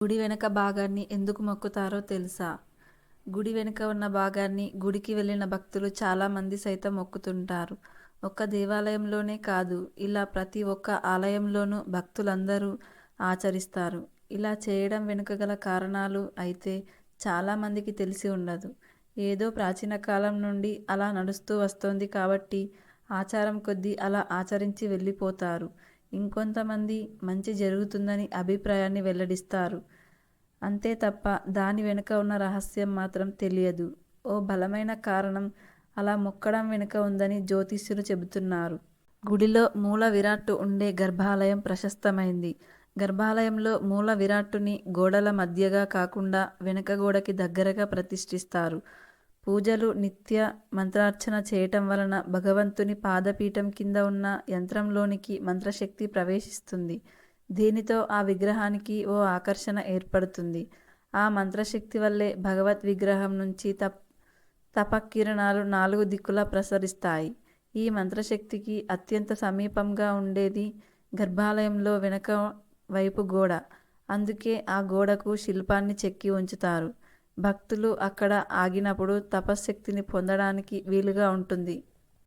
గుడి వెనక భాగాన్ని ఎందుకు మొక్కుతారో తెలుసా? గుడి వెనుక ఉన్న భాగాన్ని గుడికి వెళ్ళిన భక్తులు చాలామంది సైతం మొక్కుతుంటారు. ఒక్క దేవాలయంలోనే కాదు, ఇలా ప్రతి ఒక్క ఆలయంలోనూ భక్తులందరూ ఆచరిస్తారు. ఇలా చేయడం వెనుక గల కారణాలు అయితే చాలామందికి తెలిసి ఉండదు. ఏదో ప్రాచీన కాలం నుండి అలా నడుస్తూ వస్తోంది కాబట్టి ఆచారం కొద్దీ అలా ఆచరించి వెళ్ళిపోతారు. ఇంకొంతమంది మంచి జరుగుతుందని అభిప్రాయాన్ని వెల్లడిస్తారు. అంతే తప్ప దాని వెనుక ఉన్న రహస్యం మాత్రం తెలియదు. ఓ బలమైన కారణం అలా మొక్కడం వెనుక ఉందని జ్యోతిష్యులు చెబుతున్నారు. గుడిలో మూల విరాట్టు ఉండే గర్భాలయం ప్రశస్తమైంది. గర్భాలయంలో మూల విరాట్టుని గోడల మధ్యగా కాకుండా వెనుక గోడకి దగ్గరగా ప్రతిష్ఠిస్తారు. పూజలు నిత్య మంత్రార్చన చేయటం వలన భగవంతుని పాదపీఠం కింద ఉన్న యంత్రంలోనికి మంత్రశక్తి ప్రవేశిస్తుంది. దీనితో ఆ విగ్రహానికి ఓ ఆకర్షణ ఏర్పడుతుంది. ఆ మంత్రశక్తి వల్లే భగవద్ విగ్రహం నుంచి తపకిరణాలు 4 దిక్కులా ప్రసరిస్తాయి. ఈ మంత్రశక్తికి అత్యంత సమీపంగా ఉండేది గర్భాలయంలో వెనక వైపు గోడ. అందుకే ఆ గోడకు శిల్పాన్ని చెక్కి ఉంచుతారు. భక్తులు అక్కడ ఆగినప్పుడు తపశ్శక్తిని పొందడానికి వీలుగా ఉంటుంది.